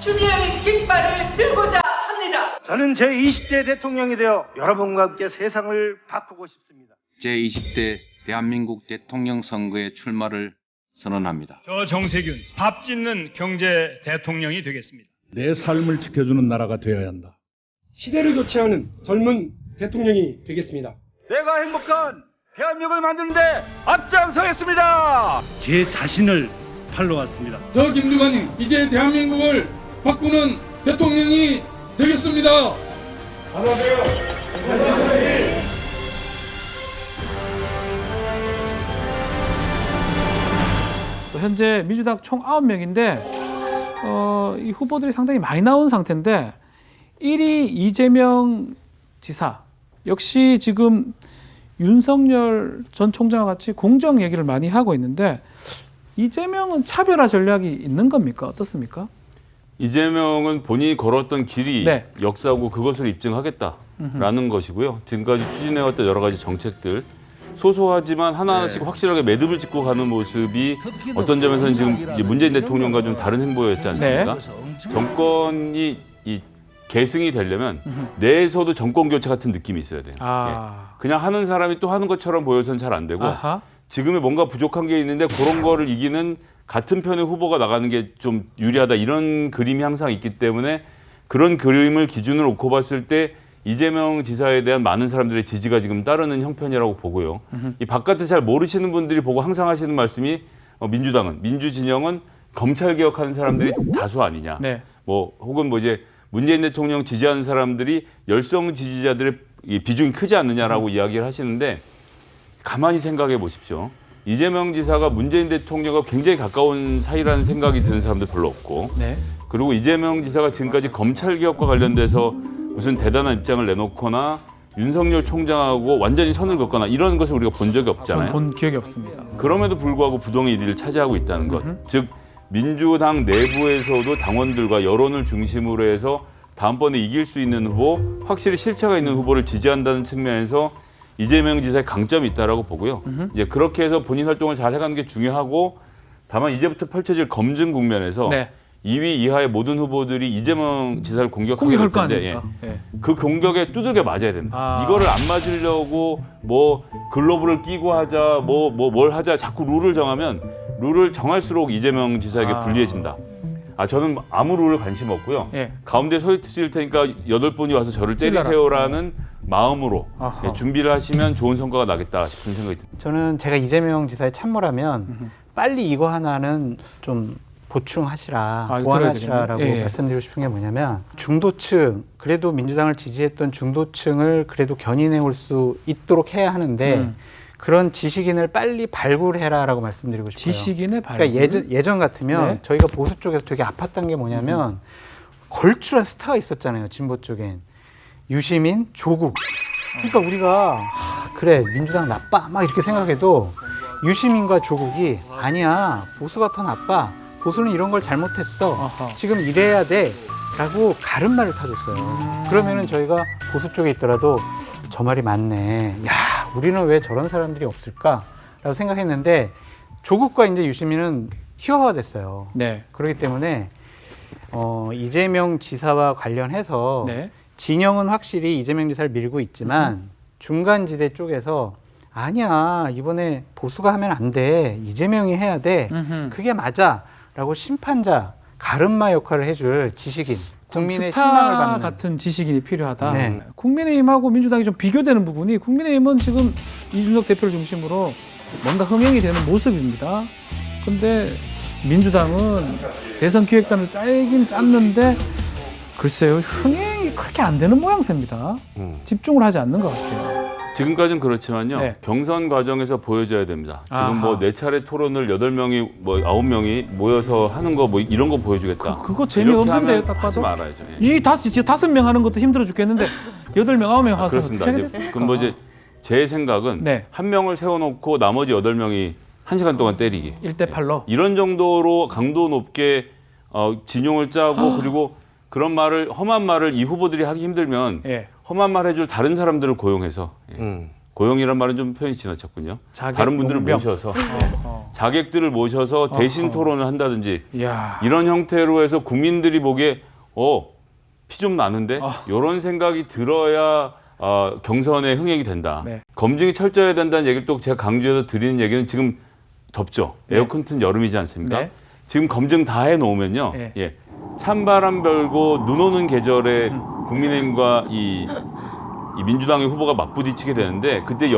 중요의 깃발을 들고자 합니다. 저는 제20대 대통령이 되어 여러분과 함께 세상을 바꾸고 싶습니다. 제20대 대한민국 대통령 선거에 출마를 선언합니다. 저 정세균 밥 짓는 경제 대통령이 되겠습니다. 내 삶을 지켜주는 나라가 되어야 한다. 시대를 교체하는 젊은 대통령이 되겠습니다. 내가 행복한 대한민국을 만드는데 앞장서겠습니다. 제 자신을 팔러 왔습니다. 저 김두관이 이제 대한민국을 바꾸는 대통령이 되겠습니다. 현재 민주당 총 9명인데 이 후보들이 상당히 많이 나온 상태인데 1위 이재명 지사 역시 지금 윤석열 전 총장과 같이 공정 얘기를 많이 하고 있는데 이재명은 차별화 전략이 있는 겁니까? 어떻습니까? 이재명은 본인이 걸었던 길이 네. 역사고 그것을 입증하겠다라는 것이고요. 지금까지 추진해왔던 여러 가지 정책들 소소하지만 하나하나씩 확실하게 매듭을 짓고 가는 모습이 어떤 점에서는 지금 이제 문재인 대통령과 좀 다른 행보였지 않습니까? 정권이 이 계승이 되려면 내에서도 정권 교체 같은 느낌이 있어야 돼요. 그냥 하는 사람이 또 하는 것처럼 보여서는 잘 안 되고 지금에 뭔가 부족한 게 있는데 그런 거를 이기는 같은 편의 후보가 나가는 게 좀 유리하다 이런 그림이 항상 있기 때문에 그런 그림을 기준으로 놓고 봤을 때 이재명 지사에 대한 많은 사람들의 지지가 지금 따르는 형편이라고 보고요. 이 바깥에 잘 모르시는 분들이 보고 항상 하시는 말씀이 민주당은 민주진영은 검찰 개혁하는 사람들이 다수 아니냐. 네. 뭐 혹은 뭐 이제 문재인 대통령 지지하는 사람들이 열성 지지자들의 이 비중이 크지 않느냐라고 이야기를 하시는데 가만히 생각해 보십시오. 이재명 지사가 문재인 대통령과 굉장히 가까운 사이라는 생각이 드는 사람들 별로 없고 네. 그리고 이재명 지사가 지금까지 검찰 개혁과 관련돼서 무슨 대단한 입장을 내놓거나 윤석열 총장하고 완전히 선을 긋거나 이런 것을 우리가 본 적이 없잖아요. 본 기억이 없습니다. 그럼에도 불구하고 부동의 1위를 차지하고 있다는 것. 즉 민주당 내부에서도 당원들과 여론을 중심으로 해서 다음번에 이길 수 있는 후보, 확실히 실체가 있는 후보를 지지한다는 측면에서 이재명 지사의 강점이 있다라고 보고요. 이제 그렇게 해서 본인 활동을 잘 해가는 게 중요하고 다만 이제부터 펼쳐질 검증 국면에서 네. 2위 이하의 모든 후보들이 이재명 지사를 공격하게 될 텐데 그 공격에 두들겨 맞아야 된다. 이거를 안 맞으려고 뭐 글로브를 끼고 하자 뭘 하자 자꾸 룰을 정하면 룰을 정할수록 이재명 지사에게 불리해진다. 저는 아무 룰을 관심 없고요. 가운데 서 있을 테니까 8분이 와서 저를 때리세요라는 마음으로 준비를 하시면 좋은 성과가 나겠다 싶은 생각이 듭니다. 저는 제가 이재명 지사에 참모라면 빨리 이거 하나는 좀 보충하시라, 보완하시라라고 말씀드리고 싶은 게 뭐냐면 중도층, 그래도 민주당을 지지했던 중도층을 그래도 견인해 올 수 있도록 해야 하는데 그런 지식인을 빨리 발굴해라라고 말씀드리고 싶어요. 지식인의 발굴? 그러니까 예전 같으면 저희가 보수 쪽에서 되게 아팠던 게 뭐냐면 걸출한 스타가 있었잖아요. 진보 쪽엔. 유시민, 조국. 그러니까 우리가 그래 민주당 나빠 막 이렇게 생각해도 유시민과 조국이 아니야 보수가 더 나빠. 보수는 이런 걸 잘못했어. 지금 이래야 돼. 라고 가름말을 타줬어요. 그러면은 저희가 보수 쪽에 있더라도 저 말이 맞네. 야, 우리는 왜 저런 사람들이 없을까? 라고 생각했는데 조국과 이제 유시민은 희화화 됐어요. 네. 그렇기 때문에 이재명 지사와 관련해서 진영은 확실히 이재명 지사를 밀고 있지만 중간지대 쪽에서 아니야 이번에 보수가 하면 안 돼. 이재명이 해야 돼. 그게 맞아. 라고 심판자, 가름마 역할을 해줄 지식인, 국민의 신망을 받는 같은 지식인이 필요하다. 네. 국민의힘하고 민주당이 좀 비교되는 부분이 국민의힘은 지금 이준석 대표를 중심으로 뭔가 흥행이 되는 모습입니다. 그런데 민주당은 대선 기획단을 짜긴 짰는데 글쎄요 흥행이 그렇게 안 되는 모양새입니다. 집중을 하지 않는 것 같아요. 지금까지는 그렇지만요. 경선 과정에서 보여줘야 됩니다. 지금 뭐 4차례 토론을 8명이 뭐 9명이 모여서 하는 거 뭐 이런 거 보여주겠다. 그거 재미없는데 딱 봐도. 하지 말아야죠. 이 5명 하는 것도 힘들어 죽겠는데 8명, 9명 와서 그렇습니다. 어떻게 하겠습니까? 그럼 뭐 이제 제 생각은 한 명을 세워놓고 나머지 8명이 1시간 동안 때리기. 1대8로. 이런 정도로 강도 높게 진용을 짜고 그리고 그런 말을 험한 말을 이 후보들이 하기 힘들면 험한 말 해줄 다른 사람들을 고용해서 고용이란 말은 좀 표현이 지나쳤군요. 자객, 다른 분들을 용병. 모셔서 자객들을 모셔서 대신 토론을 한다든지 이야. 이런 형태로 해서 국민들이 보기에 피 좀 나는데 이런 생각이 들어야 경선에 흥행이 된다. 네. 검증이 철저해야 된다는 얘기를 또 제가 강조해서 드리는 얘기는 지금 덥죠. 에어컨 튼 여름이지 않습니까? 네. 지금 검증 다 해놓으면요. 네. 예. 찬바람 별고 눈 오는 계절에 국민의힘과 이 민주당의 후보가 맞부딪히게 되는데 그때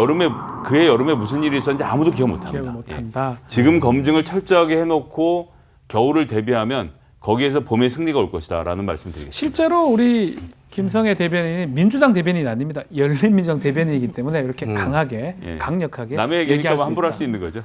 그해 여름에 무슨 일이 있었는지 아무도 기억 못합니다. 기억을 못한다. 지금 검증을 철저하게 해놓고 겨울을 대비하면 거기에서 봄의 승리가 올 것이다라는 말씀드리겠습니다. 실제로 우리 김성애 대변인이 민주당 대변인이 아닙니다. 열린민주당 대변인이기 때문에 이렇게 강하게, 예. 강력하게 남의 얘기니까 얘기할 수 함부로 할 있다. 수 있는 거죠.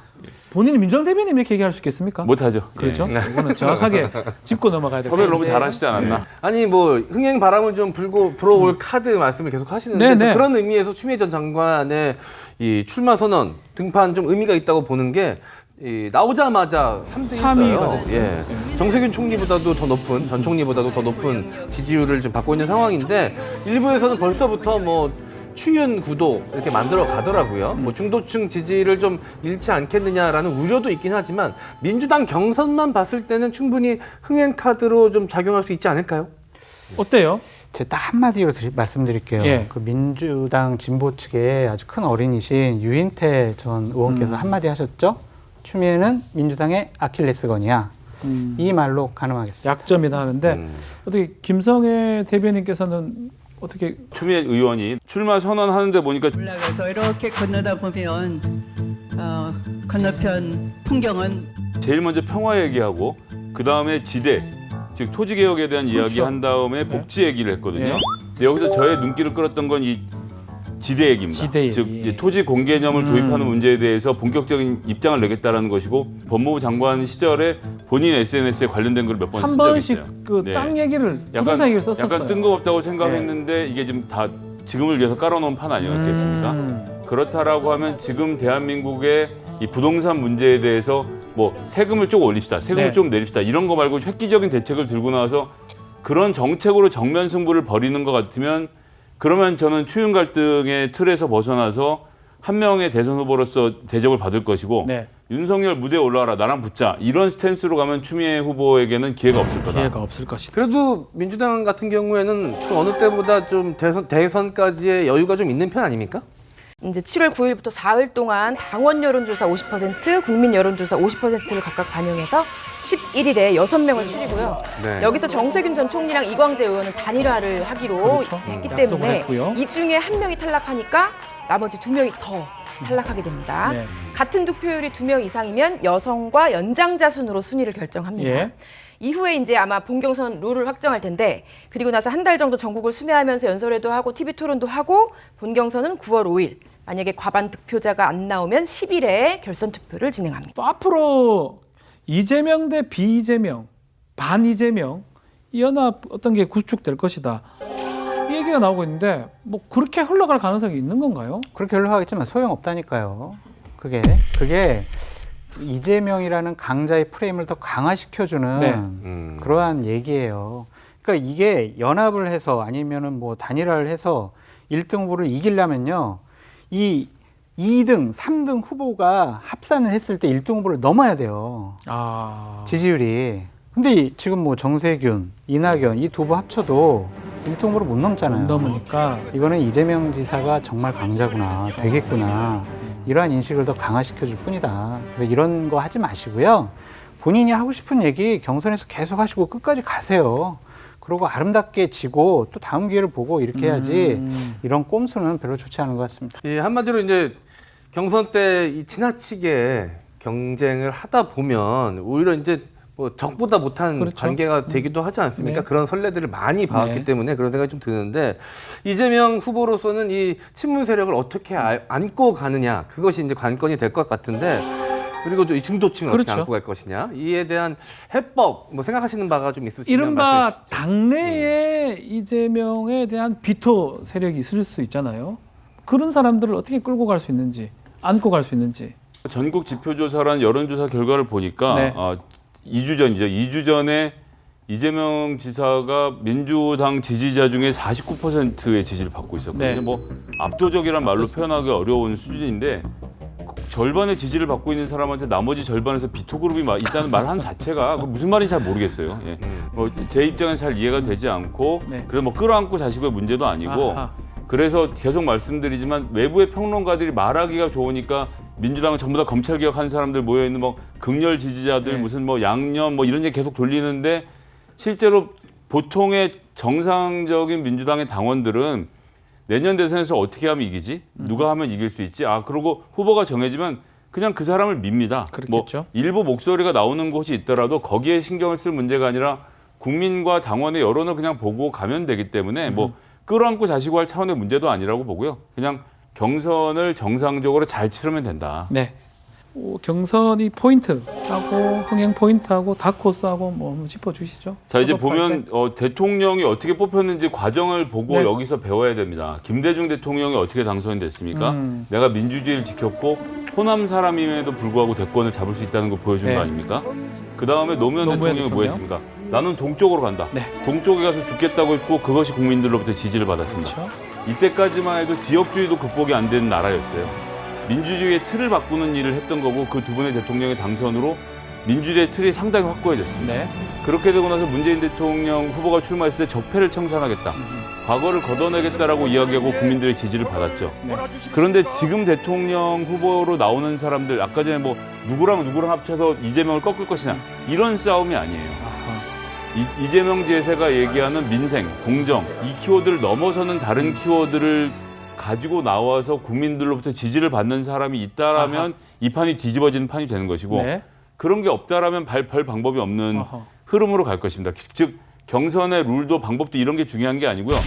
본인이 민주당 대변인 이렇게 얘기할 수 있겠습니까? 못하죠. 그렇죠. 예. 이거는 정확하게 짚고 넘어가야 될 것 섭외를 같아요. 너무 잘하시지 않았나? 아니 뭐 흥행 바람을 좀 불어올 카드 말씀을 계속 하시는데 네네. 저 그런 의미에서 추미애 전 장관의 이 출마 선언 등판 좀 의미가 있다고 보는 게 나오자마자 3위가 됐어요. 예. 정세균 총리보다도 더 높은 전 총리보다도 더 높은 지지율을 좀 받고 있는 상황인데 일부에서는 벌써부터 뭐 추윤 구도 이렇게 만들어 가더라고요. 뭐 중도층 지지를 좀 잃지 않겠느냐라는 우려도 있긴 하지만 민주당 경선만 봤을 때는 충분히 흥행 카드로 좀 작용할 수 있지 않을까요? 어때요? 제가 딱 한마디로 말씀드릴게요. 예. 그 민주당 진보 측에 아주 큰 어린이신 유인태 전 의원께서 한마디 하셨죠. 추미애는 민주당의 아킬레스건이야. 이 말로 가늠하겠습니다. 약점이다 하는데 어떻게 김성애 대변인께서는 어떻게 추미애 의원이 출마 선언하는데 보니까 올라가서 이렇게 건너다 보면 건너편 풍경은 제일 먼저 평화 얘기하고 그 다음에 지대, 즉 토지 개혁에 대한 이야기 한 다음에 복지 얘기를 했거든요. 네. 근데 여기서 저의 눈길을 끌었던 건 이 지대 얘기입니다. 지대 얘기. 즉 이제 토지 공개념을 도입하는 문제에 대해서 본격적인 입장을 내겠다라는 것이고 법무부 장관 시절에 본인 SNS에 관련된 걸 몇 번 한 쓴 적이 번씩 있어요. 그 네. 땅 얘기를 부동산 얘기를 썼었어요. 약간 뜬금없다고 생각했는데 이게 지금 다 지금을 위해서 깔아놓은 판 아니었겠습니까? 그렇다라고 하면 지금 대한민국의 이 부동산 문제에 대해서 뭐 세금을 좀 올립시다, 세금을 네. 좀 내립시다 이런 거 말고 획기적인 대책을 들고 나와서 그런 정책으로 정면 승부를 벌이는 것 같으면 그러면 저는 추윤 갈등의 틀에서 벗어나서 한 명의 대선 후보로서 대접을 받을 것이고 네. 윤석열 무대에 올라와라 나랑 붙자 이런 스탠스로 가면 추미애 후보에게는 기회가 없을 거다. 기회가 없을 것이다. 그래도 민주당 같은 경우에는 또 어느 때보다 좀 대선까지의 여유가 좀 있는 편 아닙니까? 이제 7월 9일부터 사흘 동안 당원 여론조사 50%, 국민 여론조사 50%를 각각 반영해서 11일에 6명을 추리고요. 네. 여기서 정세균 전 총리랑 이광재 의원은 단일화를 하기로 했기 약속을 때문에 했고요. 이 중에 한 명이 탈락하니까 나머지 2명이 더 탈락하게 됩니다. 네. 같은 득표율이 2명 이상이면 여성과 연장자 순으로 순위를 결정합니다. 예. 이후에 이제 아마 본경선 룰을 확정할 텐데 그리고 나서 한 달 정도 전국을 순회하면서 연설회도 하고 TV 토론도 하고 본경선은 9월 5일 만약에 과반 득표자가 안 나오면 10일에 결선 투표를 진행합니다. 또 앞으로 이재명 대 비이재명, 반 이재명 이 연합 어떤 게 구축될 것이다. 이 얘기가 나오고 있는데 뭐 그렇게 흘러갈 가능성이 있는 건가요? 그렇게 흘러가겠지만 소용없다니까요. 그게 이재명이라는 강자의 프레임을 더 강화시켜주는 네. 그러한 얘기예요. 그러니까 이게 연합을 해서 아니면은 뭐 단일화를 해서 1등 후보를 이기려면요. 이 2등, 3등 후보가 합산을 했을 때 1등 후보를 넘어야 돼요. 지지율이. 근데 지금 뭐 정세균, 이낙연 이 두 후보 합쳐도 1등 후보를 못 넘잖아요. 못 넘으니까 이거는 이재명 지사가 정말 강자구나, 되겠구나. 이러한 인식을 더 강화시켜줄 뿐이다. 그래서 이런 거 하지 마시고요. 본인이 하고 싶은 얘기 경선에서 계속 하시고 끝까지 가세요. 그리고 아름답게 지고 또 다음 기회를 보고 이렇게 해야지 이런 꼼수는 별로 좋지 않은 것 같습니다. 예, 한마디로 이제 경선 때 이 지나치게 경쟁을 하다 보면 오히려 이제 뭐 적보다 못한 그렇죠. 관계가 되기도 하지 않습니까? 네. 그런 선례들을 많이 봐왔기 네. 때문에 그런 생각이 좀 드는데 이재명 후보로서는 이 친문 세력을 어떻게 안고 가느냐 그것이 이제 관건이 될 것 같은데 그리고 또 이 중도층을 그렇죠. 어떻게 안고 갈 것이냐 이에 대한 해법 뭐 생각하시는 바가 좀 있으시면 이른바 말씀해 주시죠. 당내에 이재명에 대한 비토 세력이 있을 수 있잖아요. 그런 사람들을 어떻게 끌고 갈 수 있는지, 안고 갈 수 있는지. 전국 지표조사라는 여론조사 결과를 보니까 네. 2주 전이죠. 2주 전에 이재명 지사가 민주당 지지자 중에 49%의 지지를 받고 있었거든요. 네. 뭐 압도적이란 말로 표현하기 어려운 수준인데 절반의 지지를 받고 있는 사람한테 나머지 절반에서 비토그룹이 있다는 말 한 자체가 무슨 말인지 잘 모르겠어요. 예. 제 입장은 잘 이해가 되지 않고 네. 그래서 뭐 끌어안고 자시고의 문제도 아니고 아하. 그래서 계속 말씀드리지만 외부의 평론가들이 말하기가 좋으니까 민주당은 전부 다 검찰 개혁한 사람들 모여 있는 뭐 극렬 지지자들 네. 무슨 뭐 양념 뭐 이런 얘기 계속 돌리는데 실제로 보통의 정상적인 민주당의 당원들은 내년 대선에서 어떻게 하면 이기지? 누가 하면 이길 수 있지? 그러고 후보가 정해지면 그냥 그 사람을 밉니다. 그렇겠죠. 뭐 일부 목소리가 나오는 곳이 있더라도 거기에 신경을 쓸 문제가 아니라 국민과 당원의 여론을 그냥 보고 가면 되기 때문에 뭐 끌어안고 자시고 할 차원의 문제도 아니라고 보고요. 그냥 경선을 정상적으로 잘 치르면 된다. 네. 경선이 포인트하고 흥행 포인트하고 다코스하고 뭐 한번 짚어주시죠. 자 이제 협업할 보면 대통령이 어떻게 뽑혔는지 과정을 보고 네. 여기서 배워야 됩니다. 김대중 대통령이 어떻게 당선이 됐습니까? 내가 민주주의를 지켰고 호남 사람임에도 불구하고 대권을 잡을 수 있다는 걸 보여준 네. 거 아닙니까? 그 다음에 노무현 대통령이 뭐 했습니까? 나는 동쪽으로 간다. 네. 동쪽에 가서 죽겠다고 했고 그것이 국민들로부터 지지를 받았습니다. 그렇죠. 이때까지만 해도 지역주의도 극복이 안 된 나라였어요. 민주주의의 틀을 바꾸는 일을 했던 거고 그 두 분의 대통령의 당선으로 민주주의의 틀이 상당히 확고해졌습니다. 네. 그렇게 되고 나서 문재인 대통령 후보가 출마했을 때 적폐를 청산하겠다. 과거를 걷어내겠다라고 이야기하고 국민들의 지지를 받았죠. 네. 그런데 지금 대통령 후보로 나오는 사람들 아까 전에 뭐 누구랑 합쳐서 이재명을 꺾을 것이냐 이런 싸움이 아니에요. 이재명 제세가 얘기하는 민생, 공정 이 키워드를 넘어서는 다른 키워드를 가지고 나와서 국민들로부터 지지를 받는 사람이 있다라면 이 판이 뒤집어지는 판이 되는 것이고 네. 그런 게 없다라면 별 방법이 없는 흐름으로 갈 것입니다. 즉 경선의 룰도 방법도 이런 게 중요한 게 아니고요.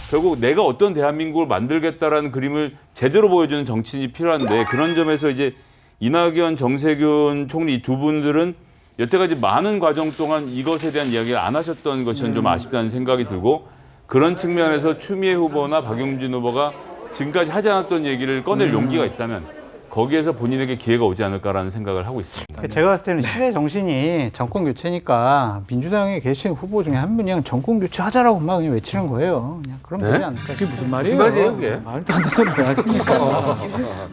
결국 내가 어떤 대한민국을 만들겠다라는 그림을 제대로 보여주는 정치인이 필요한데 그런 점에서 이제 이낙연, 정세균 총리 이 두 분들은 여태까지 많은 과정 동안 이것에 대한 이야기를 안 하셨던 것이 좀 아쉽다는 생각이 들고 그런 측면에서 추미애 후보나 박용진 후보가 지금까지 하지 않았던 얘기를 꺼낼 용기가 있다면 거기에서 본인에게 기회가 오지 않을까라는 생각을 하고 있습니다. 제가 봤을 때는 시대 정신이 정권 교체니까 민주당에 계신 후보 중에 한 분이 그냥 정권 교체하자라고 막 그냥 외치는 거예요. 그냥 그럼 되지 않을까? 그게 무슨 말이에요? 무슨 말이에요, 그게? 말도 안 되는 소리 왜 하십니까?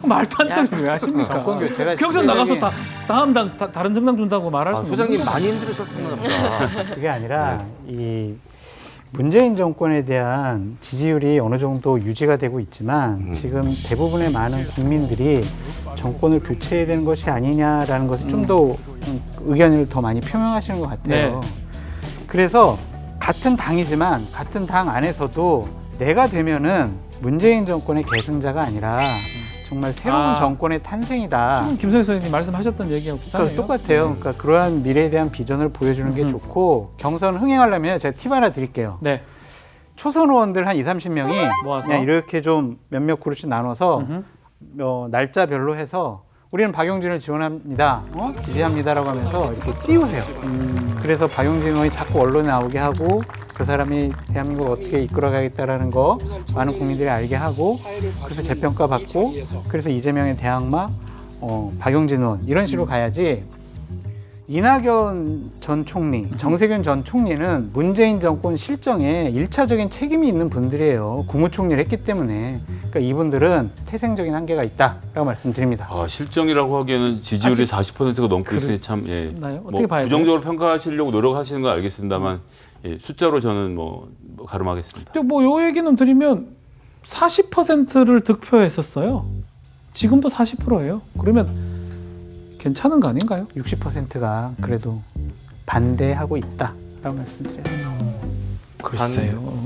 말도 안 되는 소리 왜 하십니까? 정권 교체가 경선 나가서 다음 당 다른 정당 준다고 말할 수 소장님 없는 많이 힘들으셨습니다. 그게 아니라 이 문재인 정권에 대한 지지율이 어느 정도 유지가 되고 있지만 지금 대부분의 많은 국민들이 정권을 교체해야 되는 것이 아니냐라는 것을 좀 더 의견을 더 많이 표명하시는 것 같아요. 네. 그래서 같은 당이지만 같은 당 안에서도 내가 되면은 문재인 정권의 계승자가 아니라 정말 새로운 정권의 탄생이다. 지금 김성희 선생님 말씀하셨던 얘기하고 비슷하네요. 똑같아요. 그러니까 그러한 미래에 대한 비전을 보여주는 게 좋고 경선 흥행하려면 제가 팁 하나 드릴게요. 네. 초선 의원들 한 20-30명이 모아서? 그냥 이렇게 좀 몇몇 그룹씩 나눠서 날짜별로 해서 우리는 박용진을 지원합니다. 지지합니다라고 하면서 이렇게 띄우세요. 그래서 박용진 의원이 자꾸 언론에 나오게 하고 그 사람이 대한민국을 어떻게 이끌어가겠다라는 거 많은 국민들이 알게 하고 그래서 재평가 받고 그래서 이재명의 대항마 박용진 의원 이런 식으로 가야지 이낙연 전 총리, 정세균 전 총리는 문재인 정권 실정에 1차적인 책임이 있는 분들이에요. 국무총리를 했기 때문에. 그러니까 이분들은 태생적인 한계가 있다라고 말씀드립니다. 실정이라고 하기에는 지지율이 40%가 넘고 있으니 참 어떻게 봐야 돼요? 부정적으로 평가하시려고 노력하시는 건 알겠습니다만 숫자로 저는 뭐 가름하겠습니다. 요 얘기는 드리면 40%를 득표했었어요. 지금도 40%예요. 그러면 괜찮은 거 아닌가요? 60%가 그래도 반대하고 있다라고 말씀드려요. 글쎄요.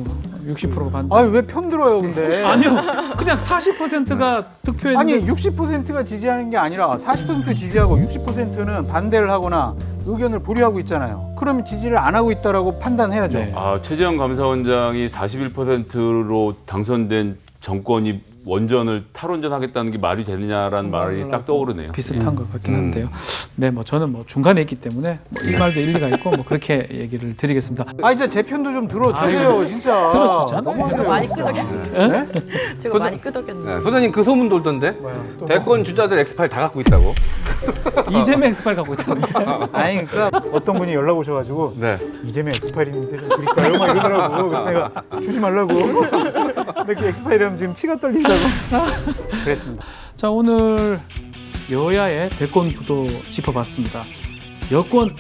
60%가 반대. 아니 왜 편들어요 근데? 아니요. 그냥 40%가 득표했는데 아니 60%가 지지하는 게 아니라 40% 지지하고 60%는 반대를 하거나 의견을 보류하고 있잖아요. 그러면 지지를 안 하고 있다라고 판단해야죠. 네. 최재형 감사원장이 41%로 당선된 정권이 원전을 탈원전하겠다는 게 말이 되느냐라는 말이 딱 떠오르네요. 비슷한 것 같긴 한데요. 네, 뭐 저는 뭐 중간에 있기 때문에 뭐 이 말도 일리가 있고 뭐 그렇게 얘기를 드리겠습니다. 아 진짜 제 편도 좀 들어주세요, 진짜. 들어주잖아요. 제가 많이 끄덕였네. 제가 많이 끄덕였네. 네, 소장님 그 소문 돌던데 대권 주자들 엑스파일 다 갖고 있다고. 이재명 엑스파일 갖고 있다는데. 아니 그러니까 어떤 분이 연락 오셔가지고 네. 이재명 엑스파일 있는데 좀 드릴까요? 막 이러더라고. 그래서 내가 주지 말라고. 이렇게 엑스파일이라면 지금 치가 떨린다고. 그랬습니다. 자, 오늘 여야의 대권 구도 짚어봤습니다. 여권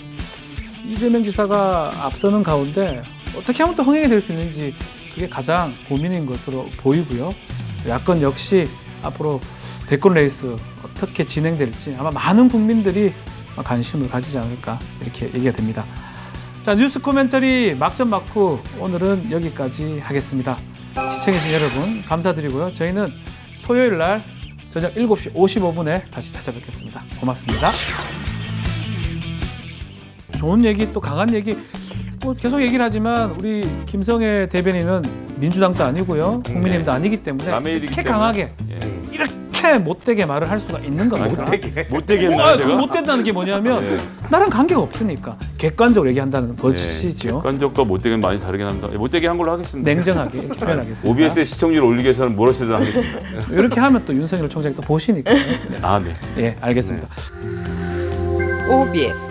이재명 지사가 앞서는 가운데 어떻게 하면 또 흥행이 될 수 있는지 그게 가장 고민인 것으로 보이고요. 야권 역시 앞으로 대권 레이스 어떻게 진행될지 아마 많은 국민들이 관심을 가지지 않을까 이렇게 얘기가 됩니다. 자, 뉴스 코멘터리 막전 막후 오늘은 여기까지 하겠습니다. 시청해주신 여러분 감사드리고요. 저희는 토요일 날 저녁 7시 55분에 다시 찾아뵙겠습니다. 고맙습니다. 좋은 얘기 또 강한 얘기 뭐 계속 얘기를 하지만 우리 김성애 대변인은 민주당도 아니고요. 국민의힘도 아니기 때문에 남의 일이기 이렇게 때문에. 강하게 이렇게 못되게 말을 할 수가 있는 겁니다. 못되게 했나요, 그 제가? 못된다는 게 뭐냐면 네. 나랑 관계가 없으니까 객관적으로 얘기한다는 것이지요. 객관적과 못되게는 많이 다르긴 합니다. 못되게 한 걸로 하겠습니다. 냉정하게 이렇게 표현하겠습니다. OBS의 시청률을 올리기 위해서는 뭘 하시든 하겠습니다. 이렇게 하면 또 윤석열 총장이 또 보시니까. 아, 네. 예, 알겠습니다. OBS